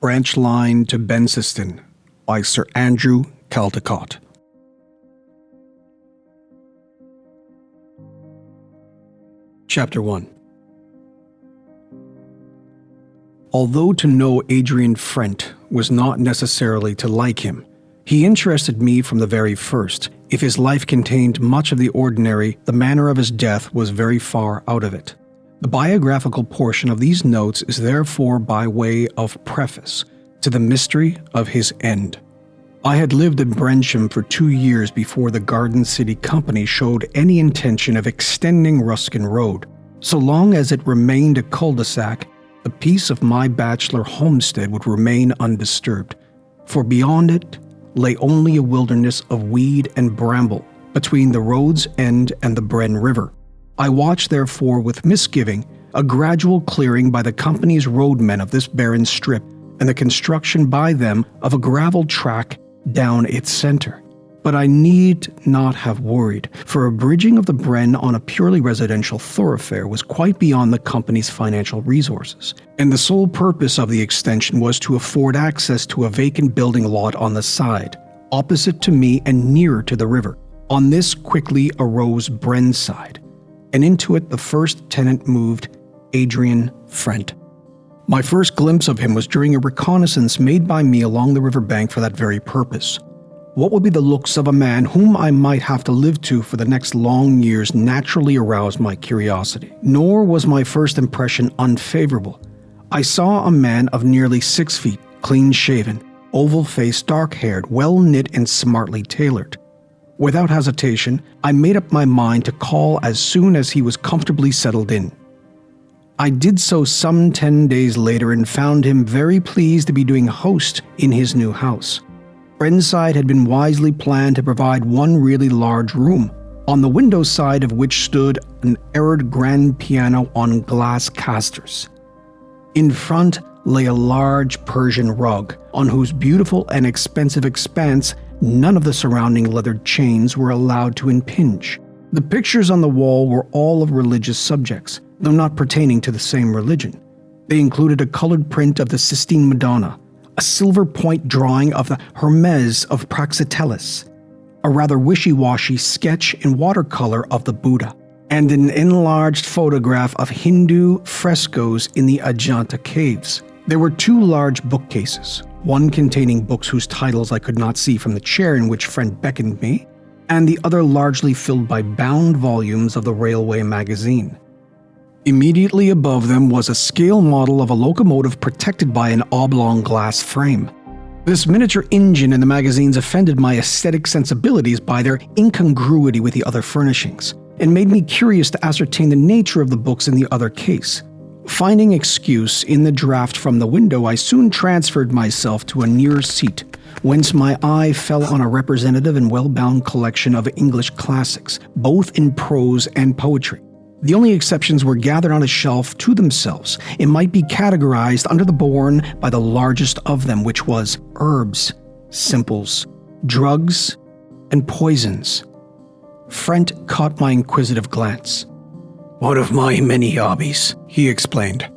Branch Line to Benceston by Sir Andrew Caldecott. Chapter 1. Although to know Adrian Frent was not necessarily to like him, he interested me from the very first. If his life contained much of the ordinary, the manner of his death was very far out of it. The biographical portion of these notes is therefore by way of preface to the mystery of his end. I had lived in Benceston for 2 years before the Garden City Company showed any intention of extending Ruskin Road. So long as it remained a cul-de-sac, the peace of my bachelor homestead would remain undisturbed, for beyond it lay only a wilderness of weed and bramble between the road's end and the Bren River. I watched, therefore, with misgiving, a gradual clearing by the company's roadmen of this barren strip and the construction by them of a gravel track down its center. But I need not have worried, for a bridging of the Bren on a purely residential thoroughfare was quite beyond the company's financial resources, and the sole purpose of the extension was to afford access to a vacant building lot on the side, opposite to me and nearer to the river. On this quickly arose Brenside, and into it the first tenant moved, Adrian Frent. My first glimpse of him was during a reconnaissance made by me along the riverbank for that very purpose. What would be the looks of a man whom I might have to live to for the next long years naturally aroused my curiosity. Nor was my first impression unfavorable. I saw a man of nearly 6 feet, clean-shaven, oval-faced, dark-haired, well-knit and smartly tailored. Without hesitation, I made up my mind to call as soon as he was comfortably settled in. I did so some 10 days later and found him very pleased to be doing host in his new house. Brenside had been wisely planned to provide one really large room, on the window side of which stood an arid grand piano on glass casters. In front lay a large Persian rug, on whose beautiful and expensive expanse none of the surrounding leathered chains were allowed to impinge. The pictures on the wall were all of religious subjects, though not pertaining to the same religion. They included a colored print of the Sistine Madonna, a silver point drawing of the Hermes of Praxiteles, a rather wishy-washy sketch in watercolor of the Buddha, and an enlarged photograph of Hindu frescoes in the Ajanta caves. There were 2 large bookcases, one containing books whose titles I could not see from the chair in which Frent beckoned me, and the other largely filled by bound volumes of the railway magazine. Immediately above them was a scale model of a locomotive protected by an oblong glass frame. This miniature engine in the magazines offended my aesthetic sensibilities by their incongruity with the other furnishings, and made me curious to ascertain the nature of the books in the other case. Finding excuse in the draught from the window, I soon transferred myself to a nearer seat, whence my eye fell on a representative and well-bound collection of English classics, both in prose and poetry. The only exceptions were gathered on a shelf to themselves and might be categorized under the bourne by the largest of them, which was herbs, simples, drugs, and poisons. Frent caught my inquisitive glance. "One of my many hobbies," he explained.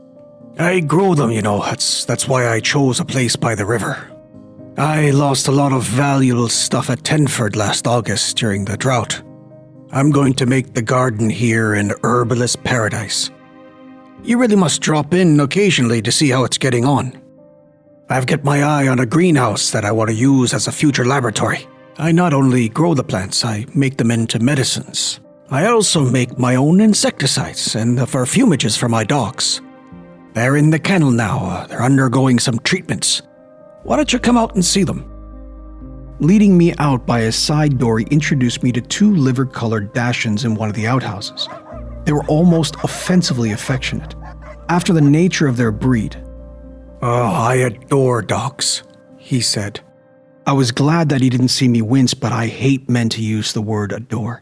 "I grow them, that's why I chose a place by the river. I lost a lot of valuable stuff at Tenford last August during the drought. I'm going to make the garden here an herbalist paradise. You really must drop in occasionally to see how it's getting on. I've got my eye on a greenhouse that I want to use as a future laboratory. I not only grow the plants, I make them into medicines. I also make my own insecticides and the perfumages for my dogs. They're in the kennel now. They're undergoing some treatments. Why don't you come out and see them?" Leading me out by a side door, he introduced me to 2 liver-colored Dachshunds in one of the outhouses. They were almost offensively affectionate, after the nature of their breed. "Oh, I adore dogs," he said. I was glad that he didn't see me wince, but I hate men to use the word adore.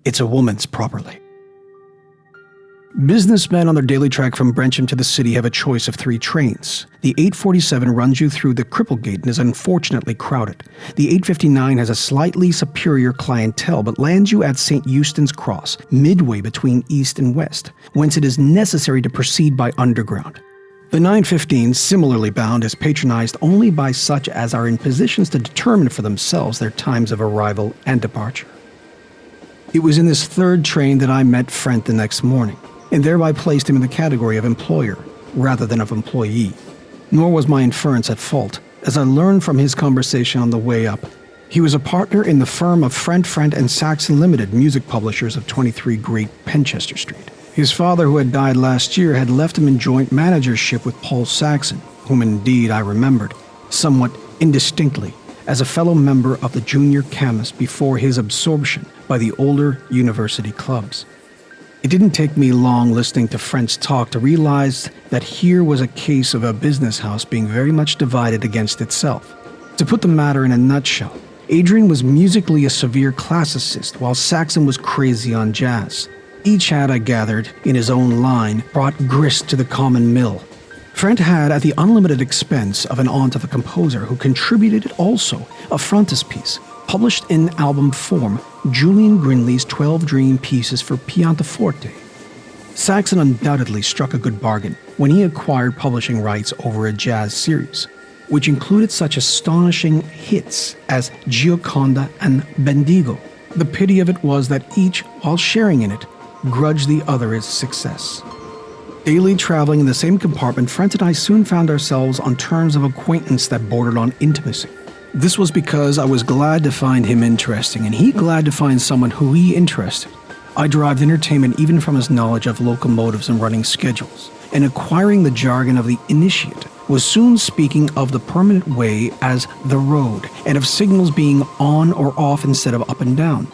It's a woman's properly. Businessmen on their daily trek from Benceston to the city have a choice of 3 trains. The 847 runs you through the Cripplegate and is unfortunately crowded. The 859 has a slightly superior clientele but lands you at St. Euston's Cross, midway between east and west, whence it is necessary to proceed by underground. The The 915, similarly bound, is patronized only by such as are in positions to determine for themselves their times of arrival and departure. It was in this third train that I met Frent the next morning, and thereby placed him in the category of employer rather than of employee. Nor was my inference at fault, as I learned from his conversation on the way up. He was a partner in the firm of Frent and Saxon Limited, music publishers of 23 Great Benceston Street. His father, who had died last year, had left him in joint managership with Paul Saxon, whom indeed I remembered, somewhat indistinctly, as a fellow member of the junior camas before his absorption by the older university clubs. It didn't take me long listening to Frent's talk to realize that here was a case of a business house being very much divided against itself. To put the matter in a nutshell, Adrian was musically a severe classicist, while Saxon was crazy on jazz. Each had, I gathered, in his own line, brought grist to the common mill. Frent had, at the unlimited expense of an aunt of the composer who contributed also a frontispiece, published in album form, Julian Grinley's 12 Dream Pieces for Pianoforte. Saxon undoubtedly struck a good bargain when he acquired publishing rights over a jazz series, which included such astonishing hits as Gioconda and Bendigo. The pity of it was that each, while sharing in it, grudged the other its success. Daily traveling in the same compartment, Frent and I soon found ourselves on terms of acquaintance that bordered on intimacy. This was because I was glad to find him interesting, and he glad to find someone who he interested. I derived entertainment even from his knowledge of locomotives and running schedules, and acquiring the jargon of the initiate, was soon speaking of the permanent way as the road, and of signals being on or off instead of up and down.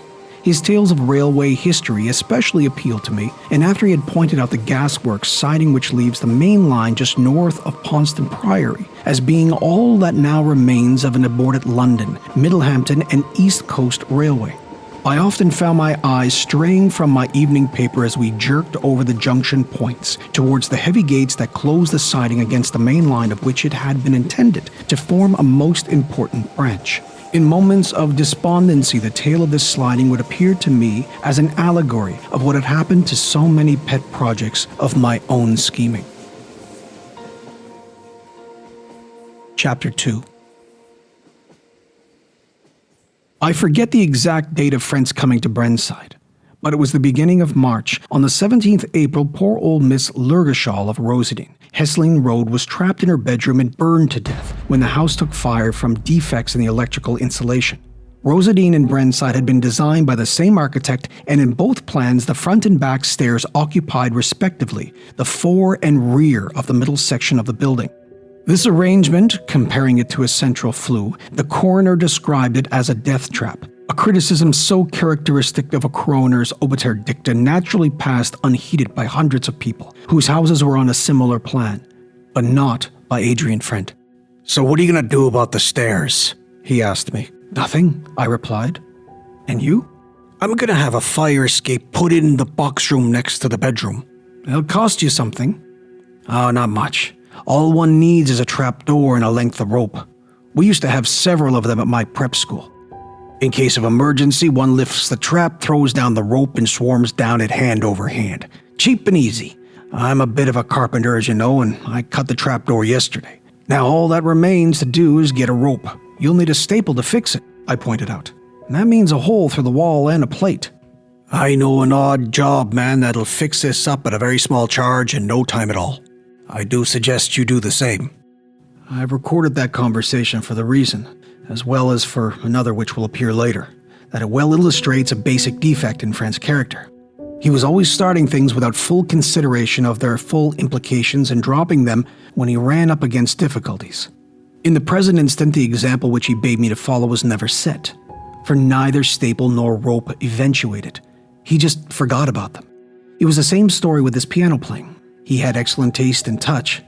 His tales of railway history especially appealed to me, and after he had pointed out the gasworks siding which leaves the main line just north of Ponston Priory as being all that now remains of an aborted London, Middlehampton and East Coast Railway, I often found my eyes straying from my evening paper as we jerked over the junction points towards the heavy gates that closed the siding against the main line of which it had been intended to form a most important branch. In moments of despondency, the tale of this sliding would appear to me as an allegory of what had happened to so many pet projects of my own scheming. Chapter 2. I forget the exact date of Frent's coming to Brenside, but it was the beginning of March. On the 17th April, poor old Miss Lurgashall of Rosedene, Hessling Road, was trapped in her bedroom and burned to death when the house took fire from defects in the electrical insulation. Rosedene and Brenside had been designed by the same architect, and in both plans the front and back stairs occupied respectively the fore and rear of the middle section of the building. This arrangement, comparing it to a central flue, the coroner described it as a death trap, a criticism so characteristic of a coroner's obiter dicta naturally passed unheeded by hundreds of people whose houses were on a similar plan, but not by Adrian Frent. "So what are you going to do about the stairs?" he asked me. "Nothing," I replied. "And you?" "I'm going to have a fire escape put in the box room next to the bedroom." "It'll cost you something." "Oh, not much. All one needs is a trap door and a length of rope. We used to have several of them at my prep school. In case of emergency, one lifts the trap, throws down the rope, and swarms down it hand over hand. Cheap and easy. I'm a bit of a carpenter, as you know, and I cut the trap door yesterday. Now all that remains to do is get a rope. You'll need a staple to fix it," I pointed out. "And that means a hole through the wall and a plate." "I know an odd job man that'll fix this up at a very small charge in no time at all. I do suggest you do the same." I've recorded that conversation for the reason, as well as for another which will appear later, that it well illustrates a basic defect in Frent's character. He was always starting things without full consideration of their full implications and dropping them when he ran up against difficulties. In the present instant, the example which he bade me to follow was never set, for neither staple nor rope eventuated. He just forgot about them. It was the same story with his piano playing. He had excellent taste and touch,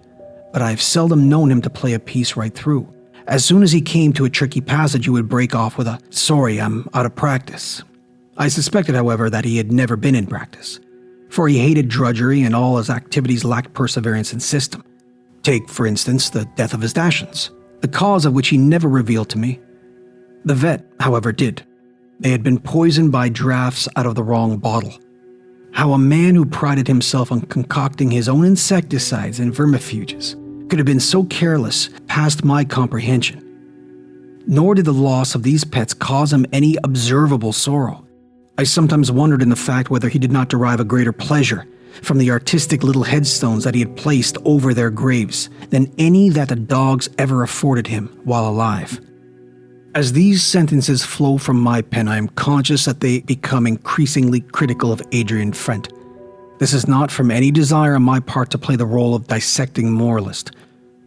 but I have seldom known him to play a piece right through. As soon as he came to a tricky passage, he would break off with a "Sorry, I'm out of practice." I suspected, however, that he had never been in practice, for he hated drudgery and all his activities lacked perseverance and system. Take, for instance, the death of his Dachshunds, the cause of which he never revealed to me. The vet, however, did. They had been poisoned by draughts out of the wrong bottle. How a man who prided himself on concocting his own insecticides and vermifuges could have been so careless past my comprehension. Nor did the loss of these pets cause him any observable sorrow. I sometimes wondered in the fact whether he did not derive a greater pleasure from the artistic little headstones that he had placed over their graves than any that the dogs ever afforded him while alive. As these sentences flow from my pen, I am conscious that they become increasingly critical of Adrian Frent. This is not from any desire on my part to play the role of dissecting moralist,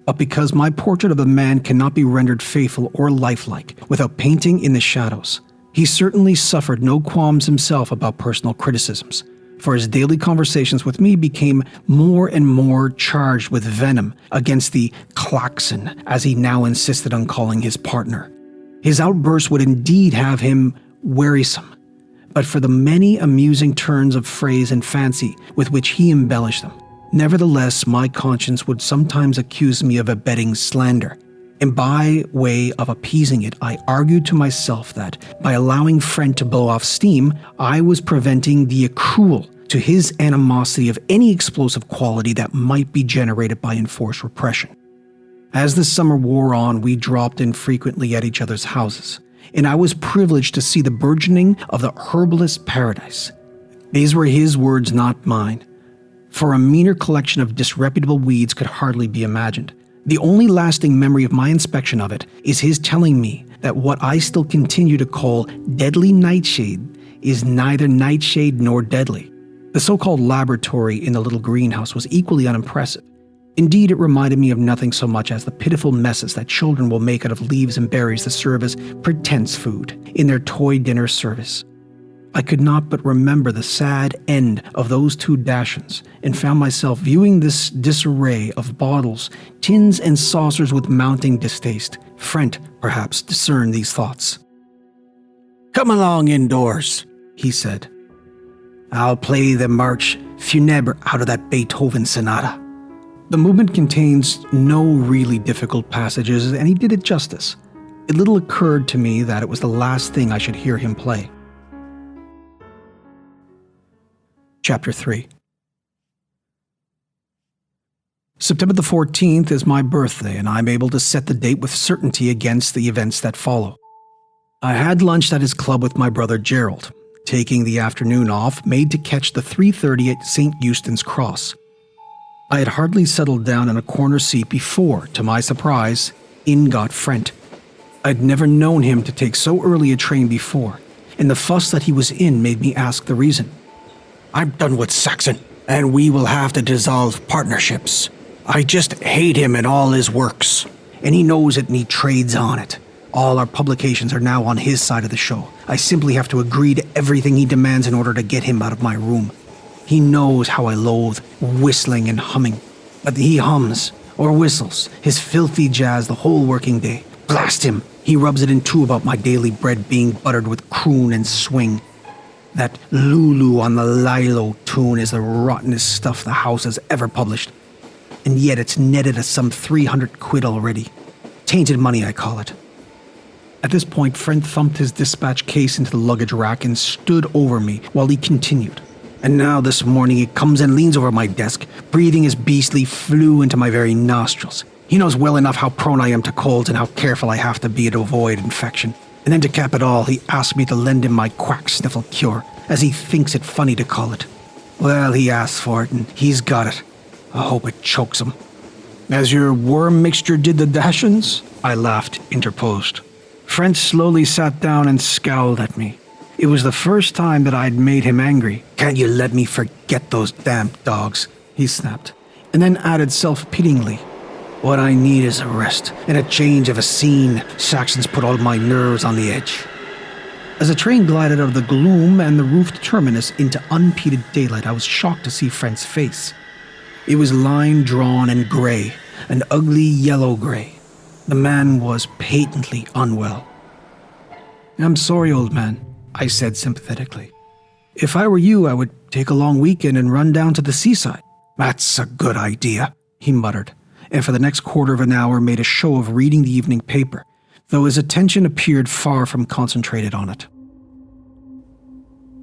but because my portrait of a man cannot be rendered faithful or lifelike without painting in the shadows. He certainly suffered no qualms himself about personal criticisms, for his daily conversations with me became more and more charged with venom against the klaxon, as he now insisted on calling his partner. His outbursts would indeed have him wearisome, but for the many amusing turns of phrase and fancy with which he embellished them. Nevertheless, my conscience would sometimes accuse me of abetting slander, and by way of appeasing it, I argued to myself that, by allowing Frent to blow off steam, I was preventing the accrual to his animosity of any explosive quality that might be generated by enforced repression. As the summer wore on, we dropped in frequently at each other's houses, and I was privileged to see the burgeoning of the herbalist's paradise. These were his words, not mine, for a meaner collection of disreputable weeds could hardly be imagined. The only lasting memory of my inspection of it is his telling me that what I still continue to call deadly nightshade is neither nightshade nor deadly. The so-called laboratory in the little greenhouse was equally unimpressive. Indeed, it reminded me of nothing so much as the pitiful messes that children will make out of leaves and berries that serve as pretense food in their toy dinner service. I could not but remember the sad end of those two dachshunds, and found myself viewing this disarray of bottles, tins, and saucers with mounting distaste. Frent, perhaps, discerned these thoughts. "Come along indoors," he said. "I'll play the March Funèbre out of that Beethoven sonata." The movement contains no really difficult passages, and he did it justice. It little occurred to me that it was the last thing I should hear him play. Chapter 3. September the 14th is my birthday, and I'm able to set the date with certainty against the events that follow. I had lunched at his club with my brother Gerald, taking the afternoon off, made to catch the 3:30 at St. Eustane's Cross. I had hardly settled down in a corner seat before, to my surprise, in got Frent. I'd never known him to take so early a train before, and the fuss that he was in made me ask the reason. "I'm done with Saxon, and we will have to dissolve partnerships. I just hate him and all his works, and he knows it and he trades on it. All our publications are now on his side of the show. I simply have to agree to everything he demands in order to get him out of my room. He knows how I loathe whistling and humming, but he hums, or whistles, his filthy jazz the whole working day. Blast him! He rubs it in too about my daily bread being buttered with croon and swing. That Lulu on the Lilo tune is the rottenest stuff the house has ever published. And yet it's netted us some 300 quid already. Tainted money, I call it." At this point, Frent thumped his dispatch case into the luggage rack and stood over me while he continued. "And now this morning he comes and leans over my desk, breathing his beastly flu into my very nostrils. He knows well enough how prone I am to colds and how careful I have to be to avoid infection. And then to cap it all, he asked me to lend him my quack sniffle cure, as he thinks it funny to call it. Well, he asked for it, and he's got it. I hope it chokes him." "As your worm mixture did the dachshunds?" I laughed, interposed. Frent slowly sat down and scowled at me. It was the first time that I'd made him angry. "Can't you let me forget those damn dogs?" he snapped, and then added self-pityingly, "What I need is a rest, and a change of a scene. Saxon's put all my nerves on the edge." As the train glided out of the gloom and the roofed terminus into unimpeded daylight, I was shocked to see Frent's face. It was line-drawn and gray, an ugly yellow-gray. The man was patently unwell. "I'm sorry, old man," I said sympathetically. "If I were you, I would take a long weekend and run down to the seaside." "That's a good idea," he muttered, and for the next quarter of an hour made a show of reading the evening paper, though his attention appeared far from concentrated on it.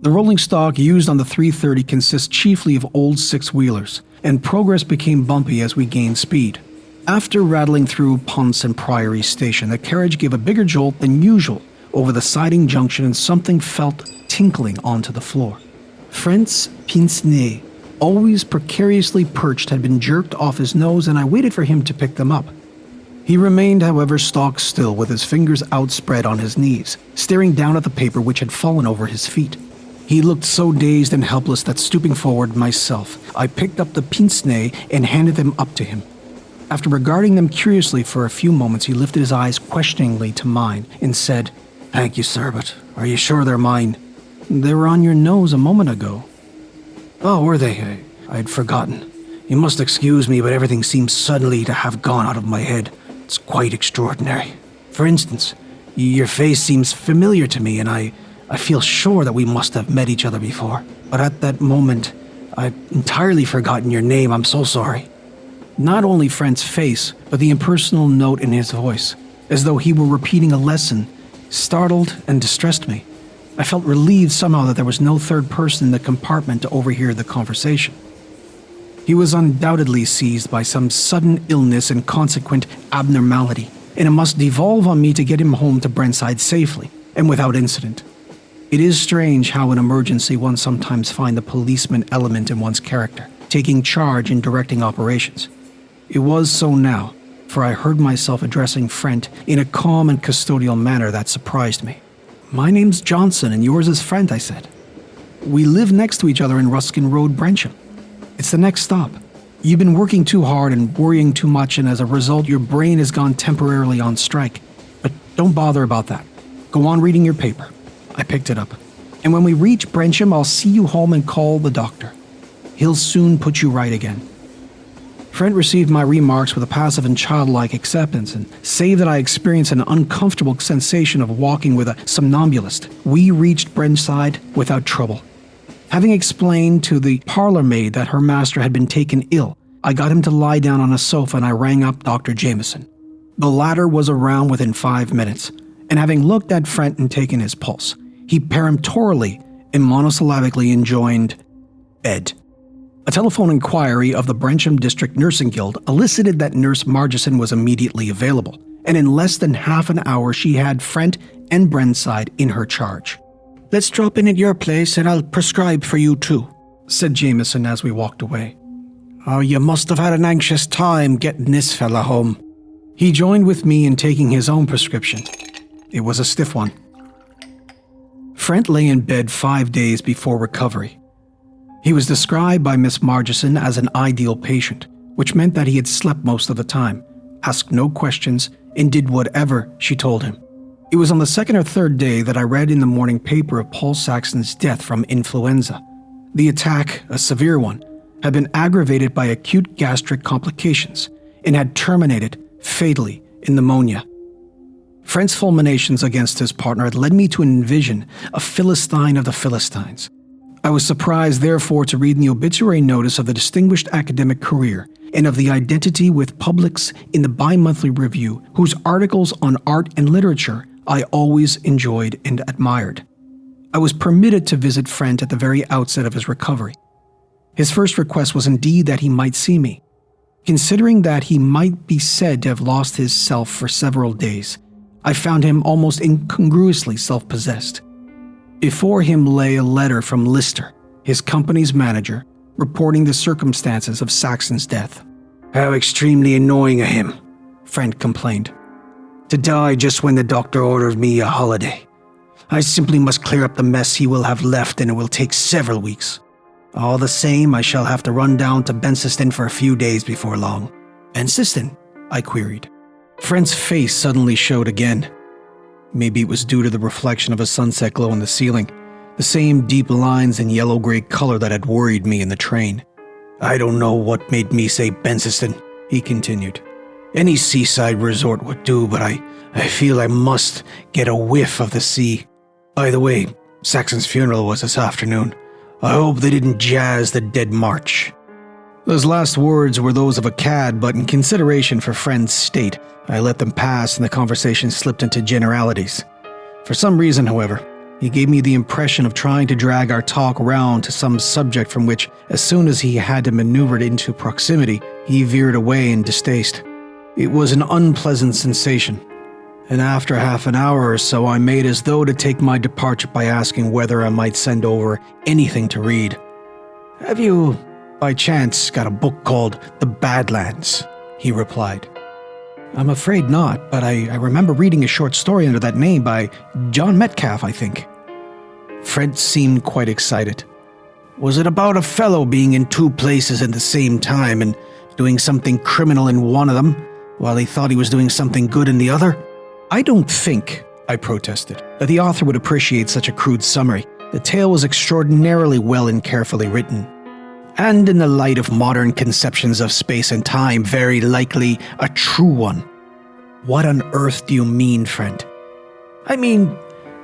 The rolling stock used on the 330 consists chiefly of old six-wheelers, and progress became bumpy as we gained speed. After rattling through Ponce and Priory Station, the carriage gave a bigger jolt than usual over the siding junction and something felt tinkling onto the floor. Frant's pince-nez, always precariously perched, had been jerked off his nose, and I waited for him to pick them up. He remained, however, stock still with his fingers outspread on his knees, staring down at the paper which had fallen over his feet. He looked so dazed and helpless that, stooping forward myself, I picked up the pince-nez and handed them up to him. After regarding them curiously for a few moments, he lifted his eyes questioningly to mine and said, "Thank you, sir, but are you sure they're mine?" "They were on your nose a moment ago." "Oh, were they? I had forgotten. You must excuse me, but everything seems suddenly to have gone out of my head. It's quite extraordinary. For instance, your face seems familiar to me, and I feel sure that we must have met each other before. But at that moment, I'd entirely forgotten your name. I'm so sorry." Not only Frant's face, but the impersonal note in his voice, as though he were repeating a lesson, startled and distressed me. I felt relieved somehow that there was no third person in the compartment to overhear the conversation. He was undoubtedly seized by some sudden illness and consequent abnormality, and it must devolve on me to get him home to Brentside safely and without incident. It is strange how in emergency one sometimes finds the policeman element in one's character, taking charge and directing operations. It was so now, for I heard myself addressing Frant in a calm and custodial manner that surprised me. "My name's Johnson and yours is Frant," I said. "We live next to each other in Ruskin Road, Brensham. It's the next stop. You've been working too hard and worrying too much, and as a result your brain has gone temporarily on strike. But don't bother about that. Go on reading your paper." I picked it up. "And when we reach Brensham, I'll see you home and call the doctor. He'll soon put you right again." Frant received my remarks with a passive and childlike acceptance, and save that I experienced an uncomfortable sensation of walking with a somnambulist, we reached Brentside without trouble. Having explained to the parlor maid that her master had been taken ill, I got him to lie down on a sofa and I rang up Dr. Jameson. The latter was around within 5 minutes, and having looked at Frant and taken his pulse, he peremptorily and monosyllabically enjoined, "Bed." A telephone inquiry of the Brensham District Nursing Guild elicited that Nurse Margison was immediately available, and in less than half an hour she had Frant and Brentside in her charge. "Let's drop in at your place and I'll prescribe for you too," said Jameson as we walked away. "Oh, you must have had an anxious time getting this fella home." He joined with me in taking his own prescription. It was a stiff one. Frant lay in bed 5 days before recovery. He was described by Miss Margison as an ideal patient, which meant that he had slept most of the time, asked no questions, and did whatever she told him. It was on the second or third day that I read in the morning paper of Paul Saxon's death from influenza. The attack, a severe one, had been aggravated by acute gastric complications and had terminated fatally in pneumonia. Frant's fulminations against his partner had led me to envision a Philistine of the Philistines. I was surprised, therefore, to read in the obituary notice of the distinguished academic career and of the identity with publics in the bi-monthly review, whose articles on art and literature I always enjoyed and admired. I was permitted to visit Frant at the very outset of his recovery. His first request was indeed that he might see me. Considering that he might be said to have lost his self for several days, I found him almost incongruously self-possessed. Before him lay a letter from Lister, his company's manager, reporting the circumstances of Saxon's death. "How extremely annoying of him," Frant complained. "To die just when the doctor orders me a holiday. I simply must clear up the mess he will have left, and it will take several weeks. All the same, I shall have to run down to Benceston for a few days before long." "Benceston?" I queried. Frant's face suddenly showed again. Maybe it was due to the reflection of a sunset glow on the ceiling, the same deep lines and yellow-gray color that had worried me in the train. "I don't know what made me say Benceston," he continued. "Any seaside resort would do, but I feel I must get a whiff of the sea. By the way, Saxon's funeral was this afternoon. I hope they didn't jazz the Dead March." Those last words were those of a cad, but in consideration for Frant's state, I let them pass and the conversation slipped into generalities. For some reason, however, he gave me the impression of trying to drag our talk round to some subject from which, as soon as he had to maneuver it into proximity, he veered away in distaste. It was an unpleasant sensation, and after half an hour or so I made as though to take my departure by asking whether I might send over anything to read. "Have you, by chance, got a book called The Badlands?" he replied. "I'm afraid not, but I remember reading a short story under that name by John Metcalfe, I think." Fred seemed quite excited. "Was it about a fellow being in two places at the same time and doing something criminal in one of them, while he thought he was doing something good in the other?" "I don't think," I protested, "that the author would appreciate such a crude summary. The tale was extraordinarily well and carefully written, and in the light of modern conceptions of space and time, very likely a true one." "What on earth do you mean, friend?" "I mean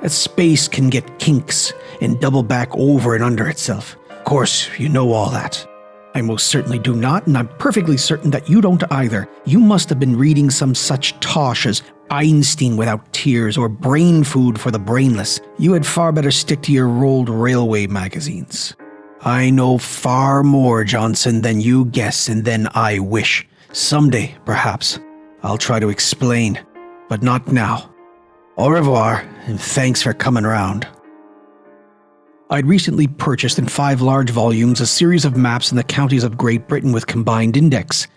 that space can get kinks and double back over and under itself. Of course, you know all that." "I most certainly do not, and I'm perfectly certain that you don't either. You must have been reading some such tosh as Einstein Without Tears or Brain Food for the Brainless. You had far better stick to your rolled railway magazines." "I know far more, Johnson, than you guess and than I wish. Someday, perhaps, I'll try to explain, but not now. Au revoir, and thanks for coming round." I'd recently purchased in 5 large volumes a series of maps in the counties of Great Britain with combined index.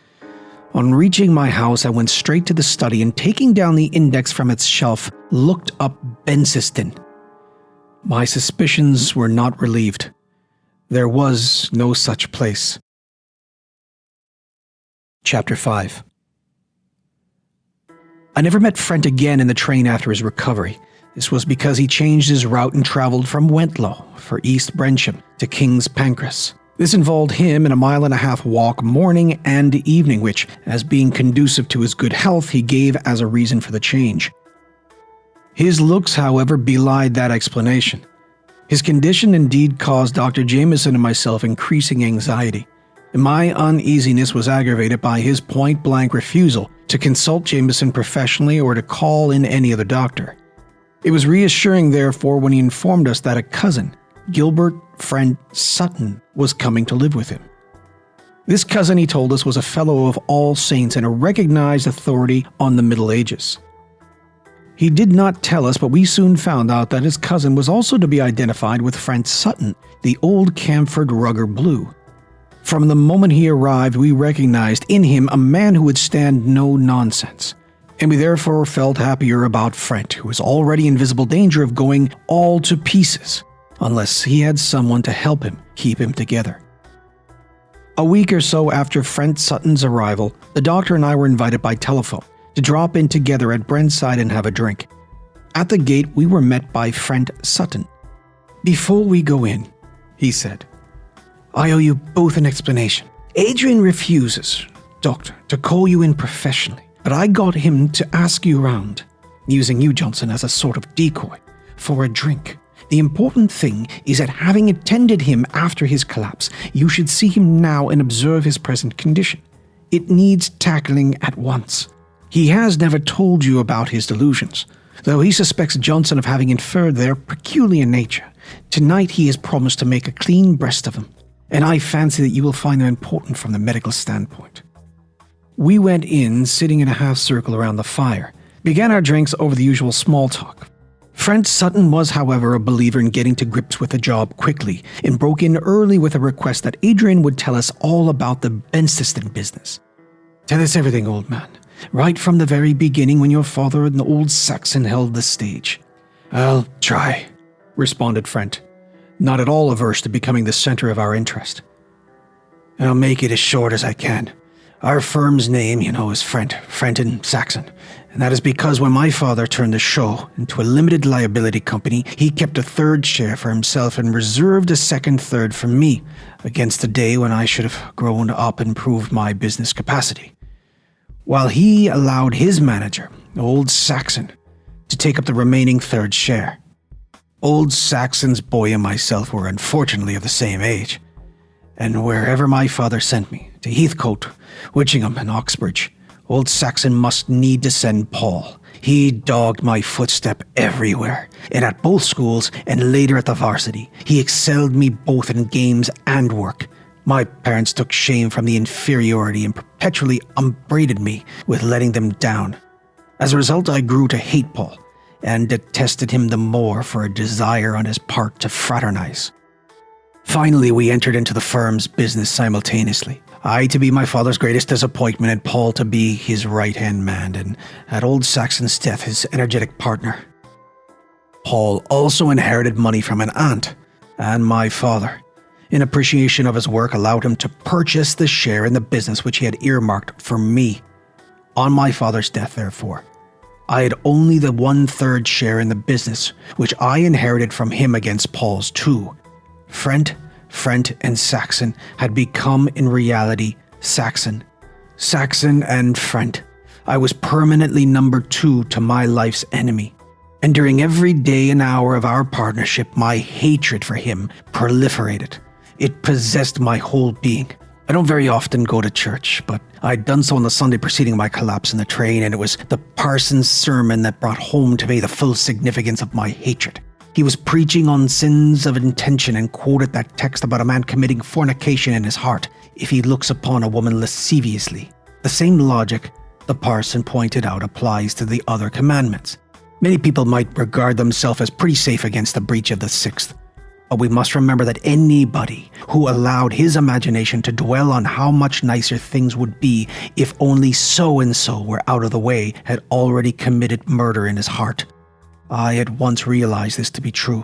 On reaching my house, I went straight to the study and, taking down the index from its shelf, looked up Benceston. My suspicions were not relieved. There was no such place. Chapter 5. I never met Frent again in the train after his recovery. This was because he changed his route and traveled from Wentlow for East Brensham to King's Pancras. This involved him in a 1.5 mile walk morning and evening, which, as being conducive to his good health, he gave as a reason for the change. His looks, however, belied that explanation. His condition indeed caused Dr. Jameson and myself increasing anxiety, and my uneasiness was aggravated by his point-blank refusal to consult Jameson professionally or to call in any other doctor. It was reassuring, therefore, when he informed us that a cousin, Gilbert Friend Sutton, was coming to live with him. This cousin, he told us, was a Fellow of All Saints and a recognized authority on the Middle Ages. He did not tell us, but we soon found out that his cousin was also to be identified with Friend Sutton, the old Camford Rugger Blue. From the moment he arrived, we recognized in him a man who would stand no nonsense, and we therefore felt happier about Frent, who was already in visible danger of going all to pieces, unless he had someone to help him keep him together. A week or so after Frent Sutton's arrival, the doctor and I were invited by telephone to drop in together at Brentside and have a drink. At the gate, we were met by Frent Sutton. "Before we go in," he said, "I owe you both an explanation. Adrian refuses, doctor, to call you in professionally, but I got him to ask you round, using you, Johnson, as a sort of decoy, for a drink. The important thing is that, having attended him after his collapse, you should see him now and observe his present condition. It needs tackling at once. He has never told you about his delusions, though he suspects Johnson of having inferred their peculiar nature. Tonight he has promised to make a clean breast of them, and I fancy that you will find them important from the medical standpoint." We went in, sitting in a half-circle around the fire, began our drinks over the usual small talk. Frent Sutton was, however, a believer in getting to grips with the job quickly, and broke in early with a request that Adrian would tell us all about the Benceston business. "Tell us everything, old man, right from the very beginning, when your father and the old Saxon held the stage." "I'll try," responded Frent, not at all averse to becoming the center of our interest. "And I'll make it as short as I can. Our firm's name, is Frent and Saxon, and that is because when my father turned the show into a limited liability company, he kept a third share for himself and reserved a second third for me, against the day when I should have grown up and proved my business capacity, while he allowed his manager, old Saxon, to take up the remaining third share. Old Saxon's boy and myself were unfortunately of the same age, and wherever my father sent me, to Heathcote, Witchingham, and Oxbridge, old Saxon must need to send Paul. He dogged my footstep everywhere, and at both schools and later at the varsity. He excelled me both in games and work, My parents took shame from the inferiority and perpetually upbraided me with letting them down. As a result, I grew to hate Paul and detested him the more for a desire on his part to fraternize. Finally, we entered into the firm's business simultaneously. I to be my father's greatest disappointment and Paul to be his right-hand man, and at old Saxon's death, his energetic partner. Paul also inherited money from an aunt and my father. In appreciation of his work, allowed him to purchase the share in the business which he had earmarked for me. On my father's death, therefore, I had only the 1/3 share in the business, which I inherited from him against Paul's too. Frent and Saxon had become in reality Saxon and Frent. I was permanently number 2 to my life's enemy. And during every day and hour of our partnership, my hatred for him proliferated. It possessed my whole being. I don't very often go to church, but I'd done so on the Sunday preceding my collapse in the train, and it was the parson's sermon that brought home to me the full significance of my hatred. He was preaching on sins of intention and quoted that text about a man committing fornication in his heart if he looks upon a woman lasciviously. The same logic, the parson pointed out, applies to the other commandments. Many people might regard themselves as pretty safe against the breach of the 6th. But we must remember that anybody who allowed his imagination to dwell on how much nicer things would be if only so-and-so were out of the way had already committed murder in his heart. I at once realized this to be true.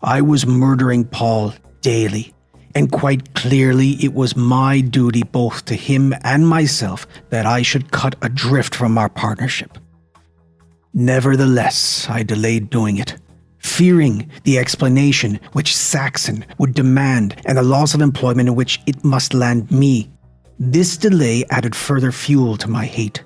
I was murdering Paul daily, and quite clearly it was my duty both to him and myself that I should cut adrift from our partnership. Nevertheless, I delayed doing it, fearing the explanation which Saxon would demand and the loss of employment in which it must land me. This delay added further fuel to my hate.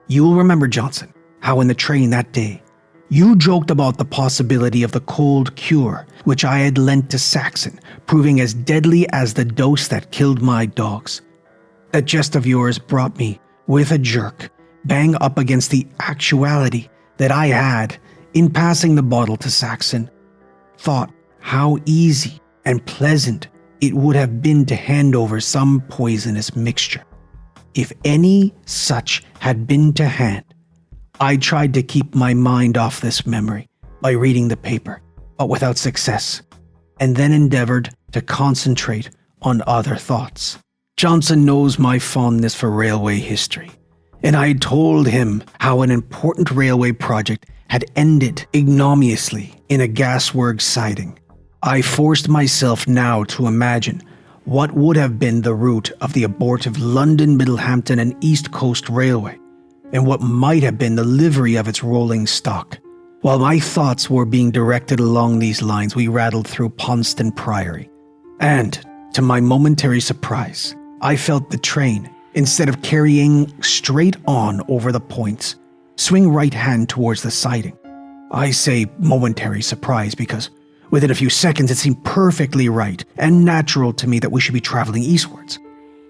You will remember, Johnson, how in the train that day, you joked about the possibility of the cold cure which I had lent to Saxon, proving as deadly as the dose that killed my dogs. That jest of yours brought me, with a jerk, bang up against the actuality that I had, in passing the bottle to Saxon, thought how easy and pleasant it would have been to hand over some poisonous mixture. If any such had been to hand, I tried to keep my mind off this memory by reading the paper, but without success, and then endeavored to concentrate on other thoughts. Johnson knows my fondness for railway history, and I told him how an important railway project had ended ignominiously in a gasworks siding. I forced myself now to imagine what would have been the route of the abortive London, Middlehampton and East Coast Railway, and what might have been the livery of its rolling stock. While my thoughts were being directed along these lines, we rattled through Ponston Priory, and, to my momentary surprise, I felt the train, instead of carrying straight on over the points, swing right hand towards the siding. I say momentary surprise because within a few seconds it seemed perfectly right and natural to me that we should be traveling eastwards.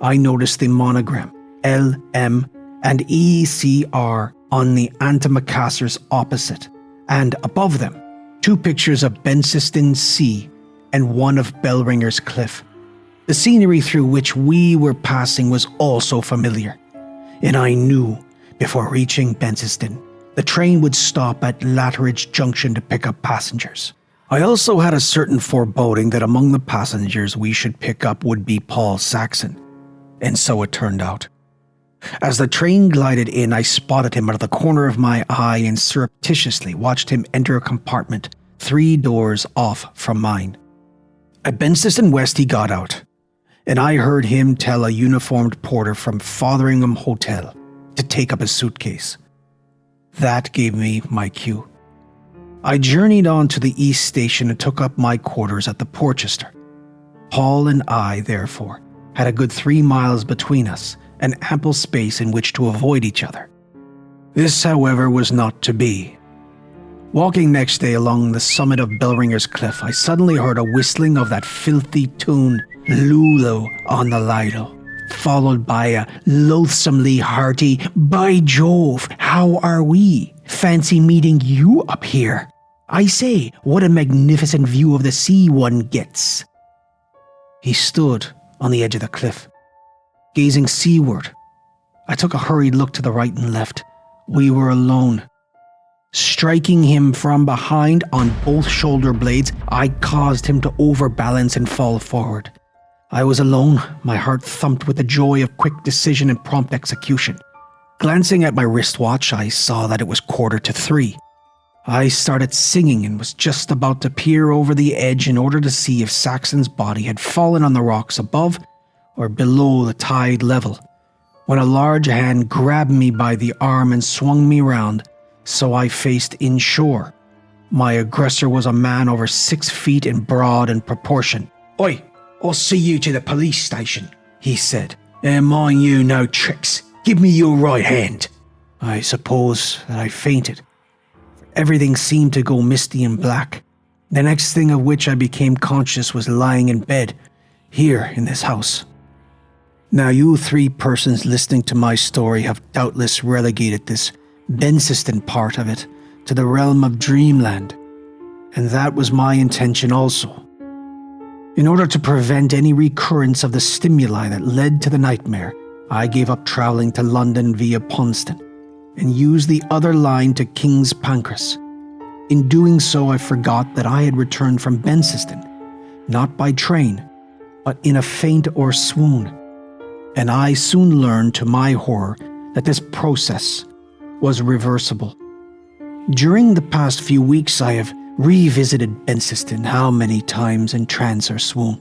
I noticed the monogram LM and ECR on the antimacassars opposite, and above them, 2 pictures of Benceston Sea and one of Bellringer's Cliff. The scenery through which we were passing was also familiar, and I knew, before reaching Benceston, the train would stop at Latteridge Junction to pick up passengers. I also had a certain foreboding that among the passengers we should pick up would be Paul Saxon, and so it turned out. As the train glided in, I spotted him out of the corner of my eye and surreptitiously watched him enter a compartment 3 doors off from mine. At Benceston West he got out, and I heard him tell a uniformed porter from Fotheringham Hotel to take up his suitcase. That gave me my cue. I journeyed on to the East Station and took up my quarters at the Porchester. Paul and I, therefore, had a good 3 miles between us, and ample space in which to avoid each other. This, however, was not to be. Walking next day along the summit of Bellringer's Cliff, I suddenly heard a whistling of that filthy tune, Lulu on the Lido, followed by a loathsomely hearty, "By Jove, how are we? Fancy meeting you up here. I say, what a magnificent view of the sea one gets." He stood on the edge of the cliff. Gazing seaward, I took a hurried look to the right and left. We were alone. Striking him from behind on both shoulder blades, I caused him to overbalance and fall forward. I was alone, my heart thumped with the joy of quick decision and prompt execution. Glancing at my wristwatch, I saw that it was 3:15. I started singing and was just about to peer over the edge in order to see if Saxon's body had fallen on the rocks above or below the tide level, when a large hand grabbed me by the arm and swung me round, so I faced inshore. My aggressor was a man over 6 feet in broad and proportion. "Oi, I'll see you to the police station," he said. "And mind you, no tricks. Give me your right hand." I suppose that I fainted. Everything seemed to go misty and black. The next thing of which I became conscious was lying in bed, here in this house. Now you 3 persons listening to my story have doubtless relegated this Benceston part of it to the realm of dreamland, and that was my intention also. In order to prevent any recurrence of the stimuli that led to the nightmare, I gave up travelling to London via Ponston and used the other line to King's Pancras. In doing so, I forgot that I had returned from Benceston, not by train, but in a faint or swoon. And I soon learned to my horror that this process was reversible. During the past few weeks, I have revisited Benceston how many times in trance or swoon.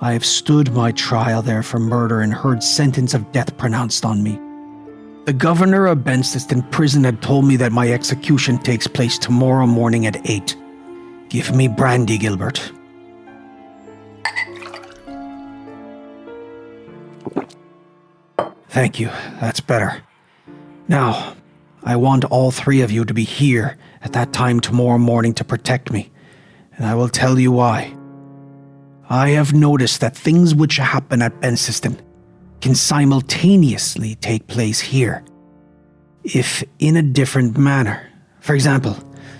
I have stood my trial there for murder and heard sentence of death pronounced on me. The governor of Benceston prison had told me that my execution takes place tomorrow morning at 8. Give me brandy, Gilbert. Thank you, that's better. Now, I want all 3 of you to be here at that time tomorrow morning to protect me, and I will tell you why. I have noticed that things which happen at Benceston can simultaneously take place here, if in a different manner. For example,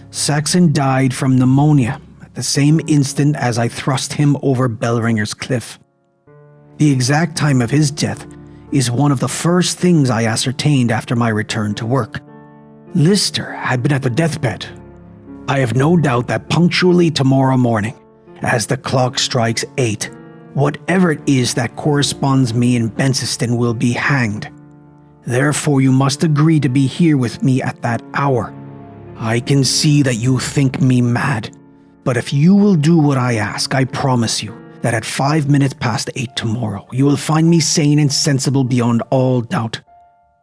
Saxon died from pneumonia at the same instant as I thrust him over Bellringer's cliff. The exact time of his death is one of the first things I ascertained after my return to work. Lister had been at the deathbed. I have no doubt that punctually tomorrow morning, as the clock strikes 8, whatever it is that corresponds me in Benceston will be hanged. Therefore, you must agree to be here with me at that hour. I can see that you think me mad, but if you will do what I ask, I promise you that at 5 minutes past 8 tomorrow, you will find me sane and sensible beyond all doubt.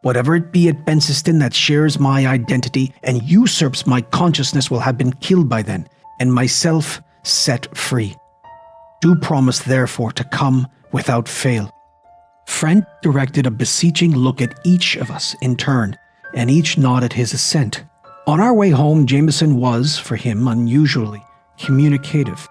Whatever it be at Benceston that shares my identity and usurps my consciousness will have been killed by then, and myself set free. Do promise, therefore, to come without fail." Friend directed a beseeching look at each of us in turn, and each nodded his assent. On our way home, Jameson was, for him, unusually communicative.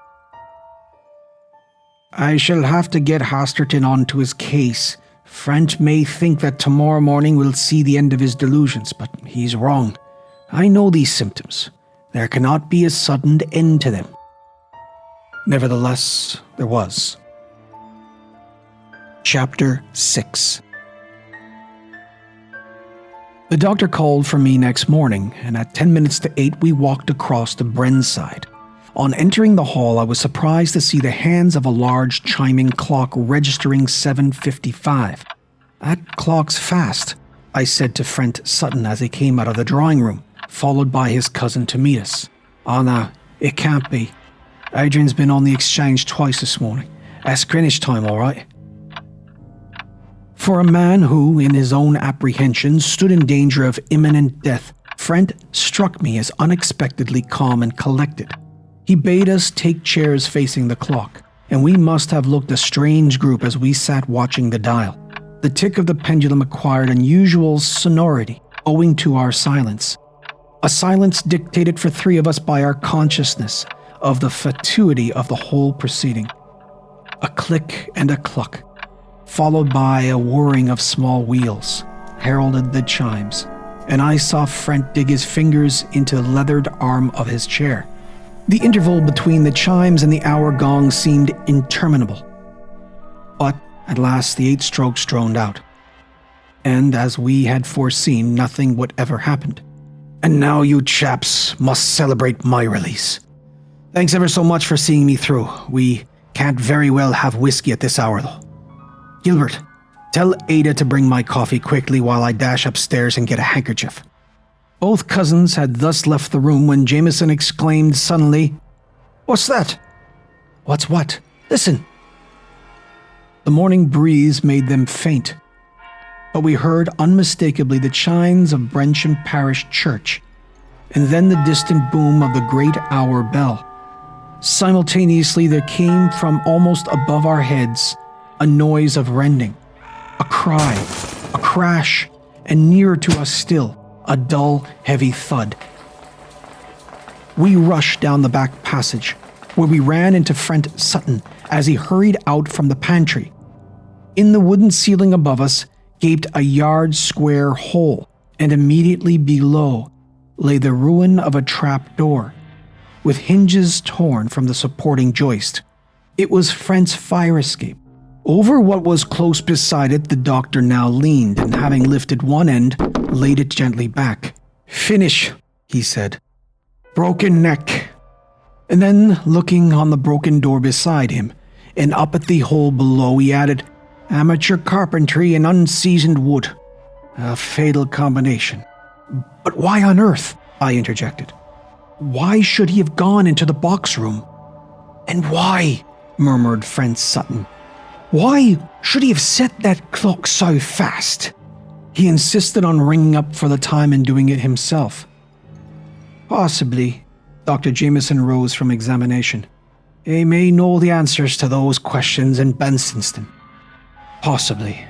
"I shall have to get Hasterton onto his case. Frent may think that tomorrow morning we'll see the end of his delusions, but he's wrong. I know these symptoms. There cannot be a sudden end to them." Nevertheless, there was. Chapter 6. The doctor called for me next morning, and at 10 minutes to 8 we walked across to Brenside. On entering the hall, I was surprised to see the hands of a large chiming clock registering 7:55. "That clock's fast," I said to Frent Sutton as he came out of the drawing room, followed by his cousin to meet us. "Oh no, it can't be. Adrian's been on the exchange twice this morning. That's Greenwich time, all right." For a man who, in his own apprehensions, stood in danger of imminent death, Frent struck me as unexpectedly calm and collected. He bade us take chairs facing the clock, and we must have looked a strange group as we sat watching the dial. The tick of the pendulum acquired unusual sonority, owing to our silence. A silence dictated for 3 of us by our consciousness of the fatuity of the whole proceeding. A click and a cluck, followed by a whirring of small wheels, heralded the chimes, and I saw Frent dig his fingers into the leathered arm of his chair. The interval between the chimes and the hour gong seemed interminable. But At last the 8 strokes droned out. And as we had foreseen, nothing whatever happened. And now you chaps must celebrate my release. Thanks ever so much for seeing me through. We can't very well have whiskey at this hour, though. Gilbert, tell Ada to bring my coffee quickly while I dash upstairs and get a handkerchief. Both cousins had thus left the room when Jameson exclaimed suddenly, "What's that?" "What's what? Listen." The morning breeze made them faint, but we heard unmistakably the chimes of Benceston Parish Church, and then the distant boom of the great hour bell. Simultaneously there came from almost above our heads a noise of rending, a cry, a crash, and nearer to us still, a dull, heavy thud. We rushed down the back passage, where we ran into friend Sutton as he hurried out from the pantry. In the wooden ceiling above us gaped a yard-square hole, and immediately below lay the ruin of a trap door, with hinges torn from the supporting joist. It was Frent's fire escape. Over what was close beside it the doctor now leaned, and having lifted one end, laid it gently back. "Finish," he said. "Broken neck." And then, looking on the broken door beside him, and up at the hole below, he added, "Amateur carpentry and unseasoned wood. A fatal combination." "But why on earth?" I interjected. "Why should he have gone into the box room?" "And why?" murmured friend Sutton. "Why should he have set that clock so fast?" He insisted on ringing up for the time and doing it himself. "Possibly." Dr. Jameson rose from examination. "He may know the answers to those questions in Benceston. Possibly."